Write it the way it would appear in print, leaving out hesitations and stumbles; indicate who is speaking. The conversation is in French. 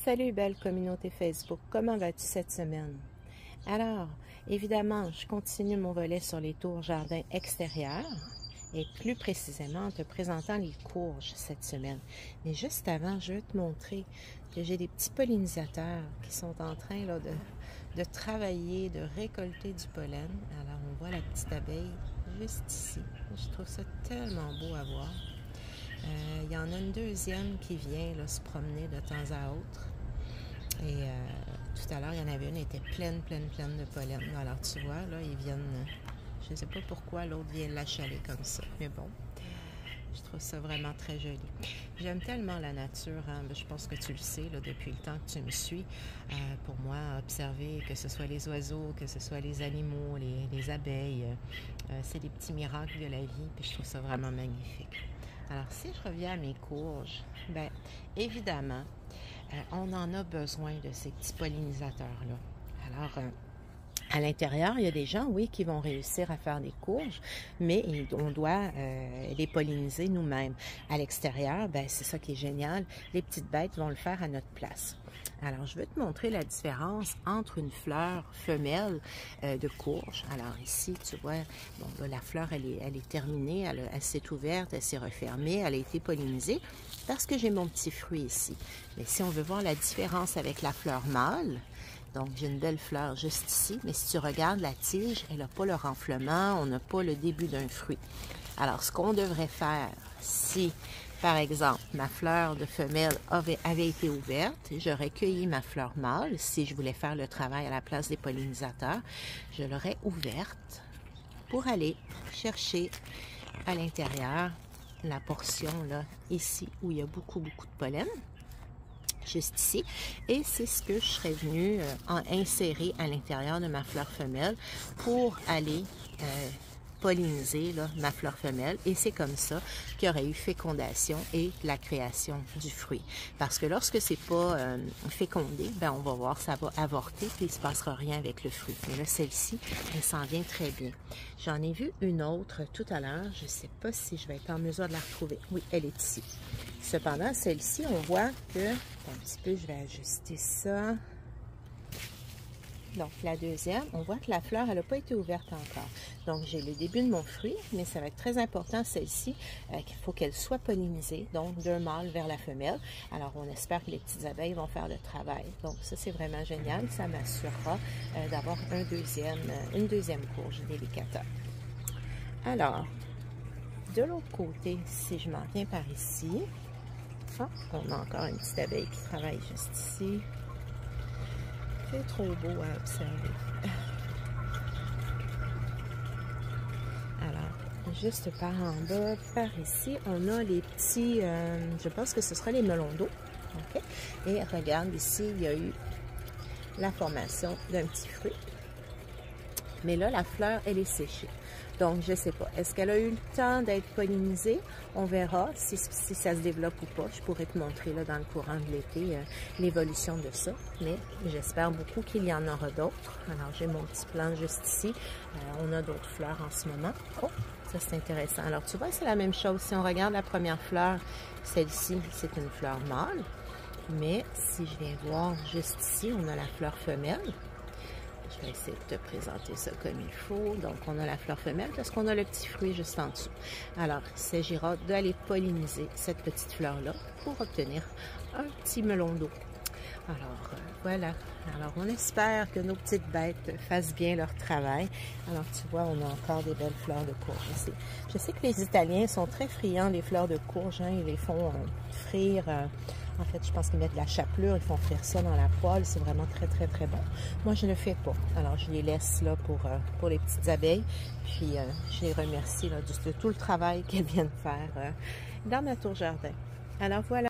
Speaker 1: Salut belle communauté Facebook, comment vas-tu cette semaine? Alors, évidemment, je continue mon volet sur les tours jardins extérieurs et plus précisément en te présentant les courges cette semaine. Mais juste avant, je vais te montrer que j'ai des petits pollinisateurs qui sont en train là, de travailler, de récolter du pollen. Alors, on voit la petite abeille juste ici. Je trouve ça tellement beau à voir. Il y en a une deuxième qui vient là, se promener de temps à autre. Et tout à l'heure, il y en avait une qui était pleine de pollen. Alors, tu vois, là, ils viennent... Je ne sais pas pourquoi l'autre vient l'achaler comme ça. Mais bon, je trouve ça vraiment très joli. J'aime tellement la nature. Hein? Je pense que tu le sais là, depuis le temps que tu me suis. Pour moi, observer que ce soit les oiseaux, que ce soit les animaux, les abeilles, c'est des petits miracles de la vie. Puis je trouve ça vraiment magnifique. Alors, si je reviens à mes courges, bien, évidemment, on en a besoin de ces petits pollinisateurs-là. Alors, à l'intérieur, il y a des gens, oui, qui vont réussir à faire des courges, mais on doit les polliniser nous-mêmes. À l'extérieur, bien, c'est ça qui est génial. Les petites bêtes vont le faire à notre place. Alors, je vais te montrer la différence entre une fleur femelle de courge. Alors ici, tu vois, bon, là, la fleur, elle est terminée, elle s'est ouverte, elle s'est refermée, elle a été pollinisée parce que j'ai mon petit fruit ici. Mais si on veut voir la différence avec la fleur mâle, donc j'ai une belle fleur juste ici, mais si tu regardes la tige, elle n'a pas le renflement, on n'a pas le début d'un fruit. Alors, ce qu'on devrait faire, si... Par exemple, ma fleur de femelle avait été ouverte, j'aurais cueilli ma fleur mâle. Si je voulais faire le travail à la place des pollinisateurs, je l'aurais ouverte pour aller chercher à l'intérieur la portion là, ici, où il y a beaucoup de pollen, juste ici. Et c'est ce que je serais venue insérer à l'intérieur de ma fleur femelle pour aller... polliniser là, ma fleur femelle, et c'est comme ça qu'il y aurait eu fécondation et la création du fruit. Parce que lorsque c'est pas fécondé, ben on va voir, ça va avorter, puis il se passera rien avec le fruit. Mais là, celle-ci, elle s'en vient très bien. J'en ai vu une autre tout à l'heure, je sais pas si je vais être en mesure de la retrouver. Oui, elle est ici. Cependant, celle-ci, on voit que, un petit peu, je vais ajuster ça. Donc, la deuxième, on voit que la fleur, elle n'a pas été ouverte encore. Donc, j'ai le début de mon fruit, mais ça va être très important, celle-ci, qu'il faut qu'elle soit pollinisée, donc d'un mâle vers la femelle. Alors, on espère que les petites abeilles vont faire le travail. Donc, ça, c'est vraiment génial. Ça m'assurera d'avoir une deuxième courge délicateur. Alors, de l'autre côté, si je m'en viens par ici, on a encore une petite abeille qui travaille juste ici. C'est trop beau à observer. Alors, juste par en bas, par ici, on a les petits, je pense que ce sera les melons d'eau. Okay? Et regarde, ici, il y a eu la formation d'un petit fruit. Mais là, la fleur, elle est séchée. Donc, je ne sais pas. Est-ce qu'elle a eu le temps d'être pollinisée? On verra si ça se développe ou pas. Je pourrais te montrer là, dans le courant de l'été l'évolution de ça. Mais j'espère beaucoup qu'il y en aura d'autres. Alors, j'ai mon petit plan juste ici. On a d'autres fleurs en ce moment. Oh, ça c'est intéressant. Alors, tu vois, c'est la même chose. Si on regarde la première fleur, celle-ci, c'est une fleur mâle. Mais si je viens voir juste ici, on a la fleur femelle. Je vais essayer de te présenter ça comme il faut. Donc, on a la fleur femelle parce qu'on a le petit fruit juste en dessous. Alors, il s'agira d'aller polliniser cette petite fleur-là pour obtenir un petit melon d'eau. Alors, voilà. Alors, on espère que nos petites bêtes fassent bien leur travail. Alors, tu vois, on a encore des belles fleurs de courge ici. Je sais que les Italiens sont très friands des fleurs de courge. Hein. Ils les font frire... En fait, je pense qu'ils mettent de la chapelure, ils font frire ça dans la poêle. C'est vraiment très bon. Moi, je ne le fais pas. Alors, je les laisse là pour les petites abeilles. Puis, je les remercie là, de tout le travail qu'elles viennent faire dans ma tour jardin. Alors, voilà.